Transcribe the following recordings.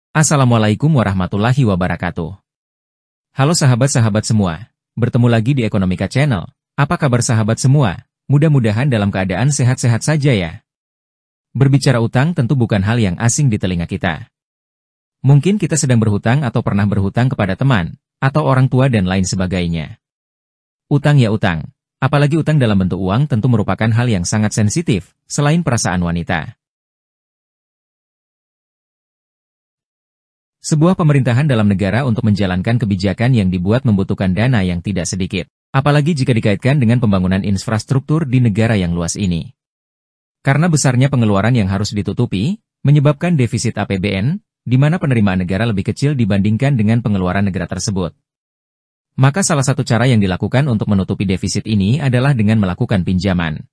Assalamualaikum warahmatullahi wabarakatuh. Halo sahabat-sahabat semua, bertemu lagi di Ekonomika Channel. Apa kabar sahabat semua? Mudah-mudahan dalam keadaan sehat-sehat saja ya. Berbicara utang tentu bukan hal yang asing di telinga kita. Mungkin kita sedang berhutang atau pernah berhutang kepada teman, atau orang tua dan lain sebagainya. Utang ya utang, apalagi utang dalam bentuk uang tentu merupakan hal yang sangat sensitif, selain perasaan wanita. Sebuah pemerintahan dalam negara untuk menjalankan kebijakan yang dibuat membutuhkan dana yang tidak sedikit, apalagi jika dikaitkan dengan pembangunan infrastruktur di negara yang luas ini. Karena besarnya pengeluaran yang harus ditutupi, menyebabkan defisit APBN, di mana penerimaan negara lebih kecil dibandingkan dengan pengeluaran negara tersebut. Maka salah satu cara yang dilakukan untuk menutupi defisit ini adalah dengan melakukan pinjaman.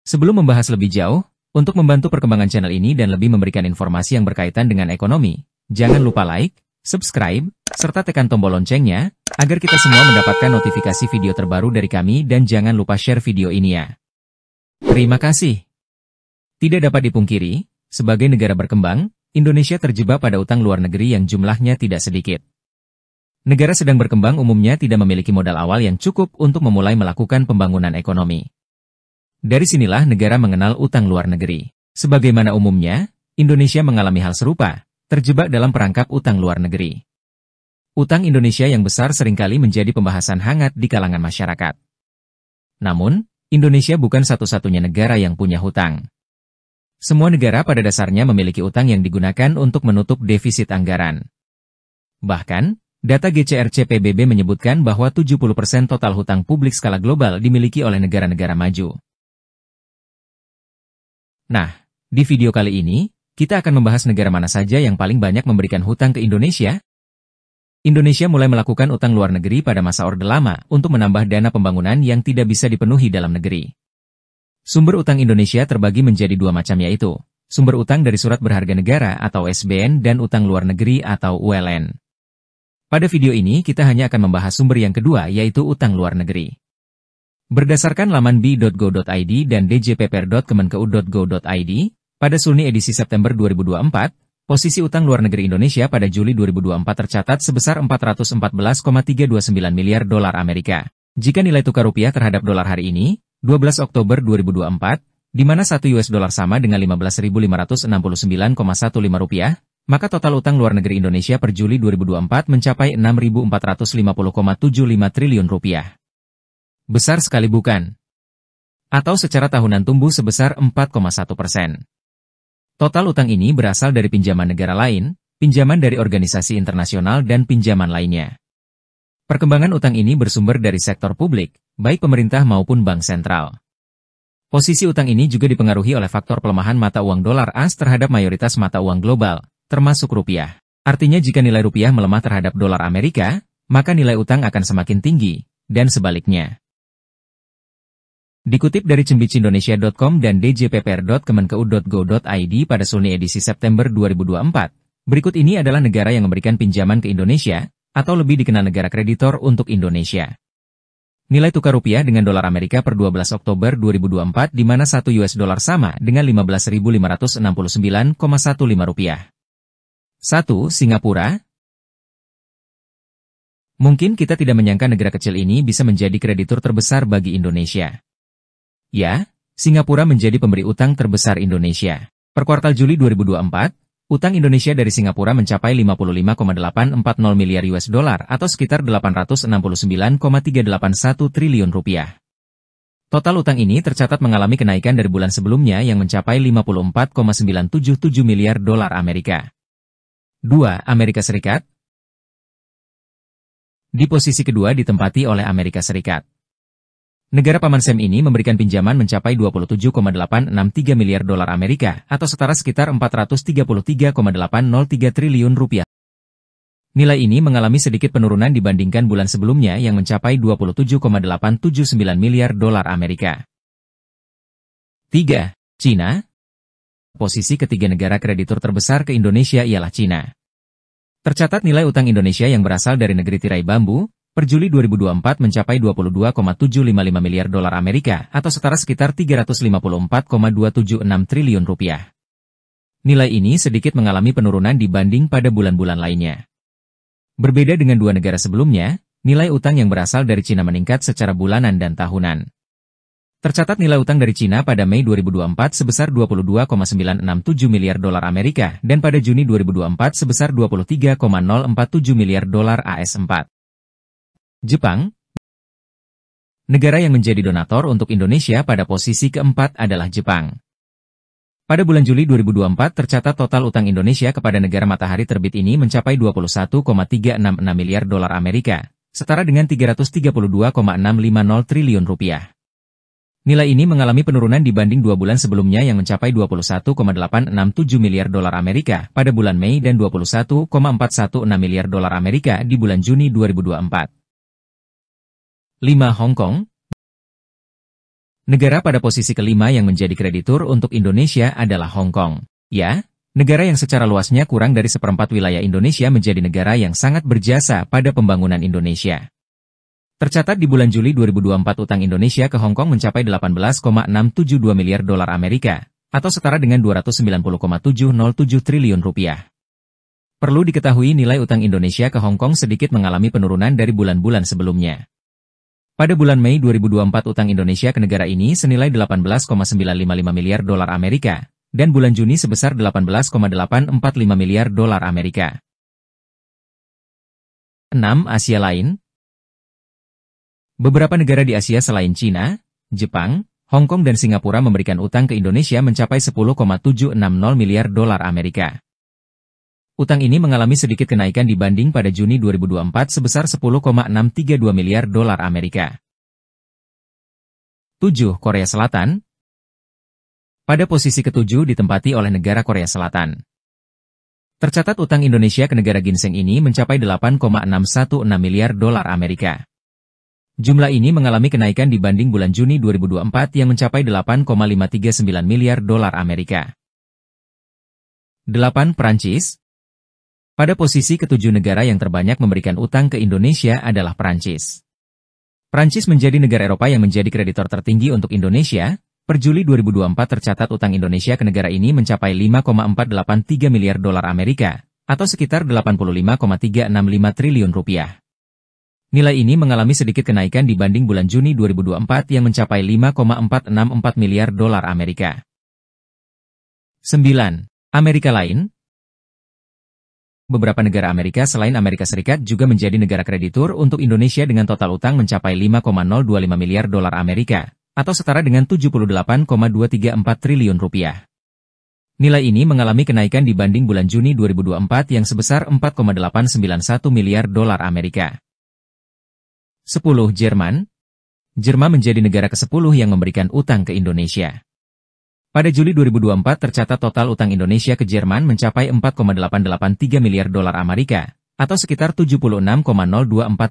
Sebelum membahas lebih jauh, untuk membantu perkembangan channel ini dan lebih memberikan informasi yang berkaitan dengan ekonomi, jangan lupa like, subscribe, serta tekan tombol loncengnya, agar kita semua mendapatkan notifikasi video terbaru dari kami dan jangan lupa share video ini ya. Terima kasih. Tidak dapat dipungkiri, sebagai negara berkembang, Indonesia terjebak pada utang luar negeri yang jumlahnya tidak sedikit. Negara sedang berkembang umumnya tidak memiliki modal awal yang cukup untuk memulai melakukan pembangunan ekonomi. Dari sinilah negara mengenal utang luar negeri. Sebagaimana umumnya, Indonesia mengalami hal serupa, terjebak dalam perangkap utang luar negeri. Utang Indonesia yang besar seringkali menjadi pembahasan hangat di kalangan masyarakat. Namun, Indonesia bukan satu-satunya negara yang punya hutang. Semua negara pada dasarnya memiliki utang yang digunakan untuk menutup defisit anggaran. Bahkan, data GCRC PBB menyebutkan bahwa 70% total hutang publik skala global dimiliki oleh negara-negara maju. Nah, di video kali ini, kita akan membahas negara mana saja yang paling banyak memberikan hutang ke Indonesia. Indonesia mulai melakukan utang luar negeri pada masa Orde Lama untuk menambah dana pembangunan yang tidak bisa dipenuhi dalam negeri. Sumber utang Indonesia terbagi menjadi dua macam yaitu, sumber utang dari surat berharga negara atau SBN dan utang luar negeri atau ULN. Pada video ini kita hanya akan membahas sumber yang kedua yaitu utang luar negeri. Berdasarkan laman bi.go.id dan djppr.kemenkeu.go.id, pada Sulni edisi September 2024, posisi utang luar negeri Indonesia pada Juli 2024 tercatat sebesar 414,329 miliar dolar Amerika. Jika nilai tukar rupiah terhadap dolar hari ini, 12 Oktober 2024, di mana 1 US dollar sama dengan 15.569,15 rupiah, maka total utang luar negeri Indonesia per Juli 2024 mencapai 6.450,75 triliun rupiah. Besar sekali bukan? Atau secara tahunan tumbuh sebesar 4,1%. Total utang ini berasal dari pinjaman negara lain, pinjaman dari organisasi internasional dan pinjaman lainnya. Perkembangan utang ini bersumber dari sektor publik, baik pemerintah maupun bank sentral. Posisi utang ini juga dipengaruhi oleh faktor pelemahan mata uang dolar AS terhadap mayoritas mata uang global, termasuk rupiah. Artinya jika nilai rupiah melemah terhadap dolar Amerika, maka nilai utang akan semakin tinggi, dan sebaliknya. Dikutip dari cembicindonesia.com dan djppr.kemenkeu.go.id pada Sulni edisi September 2024, berikut ini adalah negara yang memberikan pinjaman ke Indonesia, atau lebih dikenal negara kreditor untuk Indonesia. Nilai tukar rupiah dengan dolar Amerika per 12 Oktober 2024 di mana 1 US dollar sama dengan 15.569,15 rupiah. 1. Singapura. Mungkin kita tidak menyangka negara kecil ini bisa menjadi kreditur terbesar bagi Indonesia. Ya, Singapura menjadi pemberi utang terbesar Indonesia. Per kuartal Juli 2024, utang Indonesia dari Singapura mencapai 55,840 miliar US dollar atau sekitar 869,381 triliun rupiah. Total utang ini tercatat mengalami kenaikan dari bulan sebelumnya yang mencapai 54,977 miliar dolar Amerika. 2. Amerika Serikat. Di posisi kedua ditempati oleh Amerika Serikat. Negara Paman Sam ini memberikan pinjaman mencapai 27,863 miliar dolar Amerika atau setara sekitar 433,803 triliun rupiah. Nilai ini mengalami sedikit penurunan dibandingkan bulan sebelumnya yang mencapai 27,879 miliar dolar Amerika. 3. Cina. Posisi ketiga negara kreditur terbesar ke Indonesia ialah Cina. Tercatat nilai utang Indonesia yang berasal dari negeri tirai bambu, per Juli 2024 mencapai 22,755 miliar dolar Amerika atau setara sekitar 354,276 triliun rupiah. nilai ini sedikit mengalami penurunan dibanding pada bulan-bulan lainnya. Berbeda dengan dua negara sebelumnya, nilai utang yang berasal dari Cina meningkat secara bulanan dan tahunan. Tercatat nilai utang dari Cina pada Mei 2024 sebesar 22,967 miliar dolar Amerika dan pada Juni 2024 sebesar 23,047 miliar dolar AS 4. Jepang, negara yang menjadi donatur untuk Indonesia pada posisi keempat adalah Jepang. Pada bulan Juli 2024 tercatat total utang Indonesia kepada negara matahari terbit ini mencapai 21,366 miliar dolar Amerika, setara dengan 332,650 triliun rupiah. Nilai ini mengalami penurunan dibanding 2 bulan sebelumnya yang mencapai 21,867 miliar dolar Amerika pada bulan Mei dan 21,416 miliar dolar Amerika di bulan Juni 2024. 5. Hong Kong. Negara pada posisi kelima yang menjadi kreditur untuk Indonesia adalah Hong Kong. Ya, negara yang secara luasnya kurang dari seperempat wilayah Indonesia menjadi negara yang sangat berjasa pada pembangunan Indonesia. Tercatat di bulan Juli 2024 utang Indonesia ke Hong Kong mencapai 18,672 miliar dolar Amerika, atau setara dengan 290,707 triliun rupiah. Perlu diketahui nilai utang Indonesia ke Hong Kong sedikit mengalami penurunan dari bulan-bulan sebelumnya. Pada bulan Mei 2024 utang Indonesia ke negara ini senilai 18,955 miliar dolar Amerika, dan bulan Juni sebesar 18,845 miliar dolar Amerika. 6. Asia lain. Beberapa negara di Asia selain Cina, Jepang, Hong Kong dan Singapura memberikan utang ke Indonesia mencapai 10,760 miliar dolar Amerika. Utang ini mengalami sedikit kenaikan dibanding pada Juni 2024 sebesar 10,632 miliar dolar Amerika. 7. Korea Selatan. Pada posisi ketujuh ditempati oleh negara Korea Selatan. Tercatat utang Indonesia ke negara ginseng ini mencapai 8,616 miliar dolar Amerika. Jumlah ini mengalami kenaikan dibanding bulan Juni 2024 yang mencapai 8,539 miliar dolar Amerika. 8. Prancis. Pada posisi ketujuh negara yang terbanyak memberikan utang ke Indonesia adalah Prancis. Prancis menjadi negara Eropa yang menjadi kreditor tertinggi untuk Indonesia. Per Juli 2024 tercatat utang Indonesia ke negara ini mencapai 5,483 miliar dolar Amerika, atau sekitar 85,365 triliun rupiah. Nilai ini mengalami sedikit kenaikan dibanding bulan Juni 2024 yang mencapai 5,464 miliar dolar Amerika. 9. Amerika lain. Beberapa negara Amerika selain Amerika Serikat juga menjadi negara kreditur untuk Indonesia dengan total utang mencapai 5,025 miliar dolar Amerika, atau setara dengan 78,234 triliun rupiah. Nilai ini mengalami kenaikan dibanding bulan Juni 2024 yang sebesar 4,891 miliar dolar Amerika. 10. Jerman. Jerman menjadi negara ke-10 yang memberikan utang ke Indonesia. Pada Juli 2024 tercatat total utang Indonesia ke Jerman mencapai 4,883 miliar dolar Amerika, atau sekitar 76,024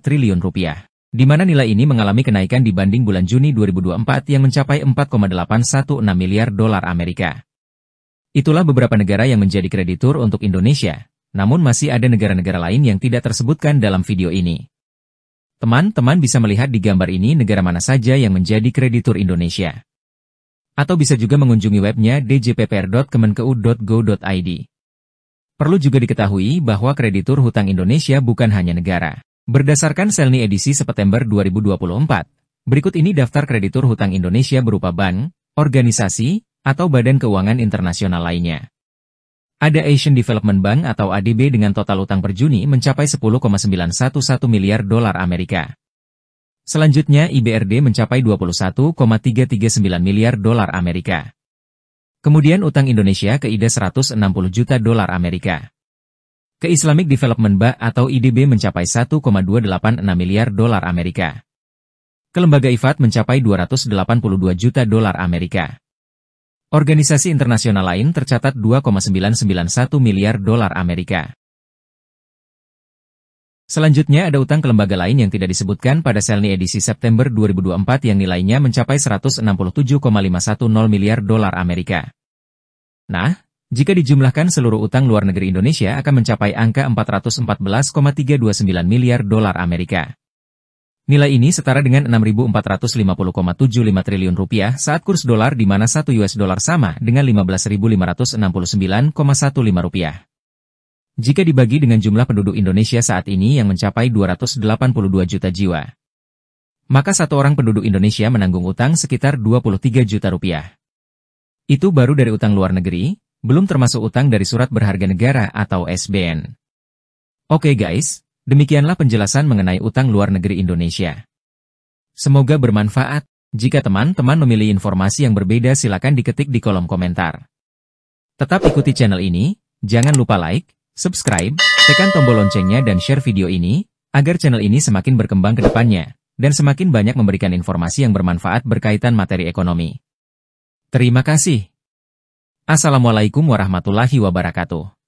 triliun rupiah, di mana nilai ini mengalami kenaikan dibanding bulan Juni 2024 yang mencapai 4,816 miliar dolar Amerika. Itulah beberapa negara yang menjadi kreditur untuk Indonesia, namun masih ada negara-negara lain yang tidak tersebutkan dalam video ini. Teman-teman bisa melihat di gambar ini negara mana saja yang menjadi kreditur Indonesia. Atau bisa juga mengunjungi webnya djppr.kemenkeu.go.id. Perlu juga diketahui bahwa kreditur hutang Indonesia bukan hanya negara. Berdasarkan Selni edisi September 2024, berikut ini daftar kreditur hutang Indonesia berupa bank, organisasi, atau badan keuangan internasional lainnya. Ada Asian Development Bank atau ADB dengan total utang per Juni mencapai 10,911 miliar dolar Amerika. Selanjutnya IBRD mencapai 21,339 miliar dolar Amerika. Kemudian utang Indonesia ke IDA 160 juta dolar Amerika. Ke Islamic Development Bank atau IDB mencapai 1,286 miliar dolar Amerika. Ke lembaga IFAD mencapai 282 juta dolar Amerika. Organisasi internasional lain tercatat 2,991 miliar dolar Amerika. Selanjutnya ada utang ke lembaga lain yang tidak disebutkan pada Selni edisi September 2024 yang nilainya mencapai 167,510 miliar dolar Amerika. Nah, jika dijumlahkan seluruh utang luar negeri Indonesia akan mencapai angka 414,329 miliar dolar Amerika. Nilai ini setara dengan 6.450,75 triliun rupiah saat kurs dolar di mana 1 US dollar sama dengan 15.569,15 rupiah. Jika dibagi dengan jumlah penduduk Indonesia saat ini yang mencapai 282 juta jiwa, maka satu orang penduduk Indonesia menanggung utang sekitar 23 juta rupiah. Itu baru dari utang luar negeri, belum termasuk utang dari surat berharga negara atau SBN. Oke guys, demikianlah penjelasan mengenai utang luar negeri Indonesia. Semoga bermanfaat. Jika teman-teman memilih informasi yang berbeda silakan diketik di kolom komentar. Tetap ikuti channel ini, jangan lupa like, subscribe, tekan tombol loncengnya dan share video ini, agar channel ini semakin berkembang ke depannya, dan semakin banyak memberikan informasi yang bermanfaat berkaitan materi ekonomi. Terima kasih. Assalamualaikum warahmatullahi wabarakatuh.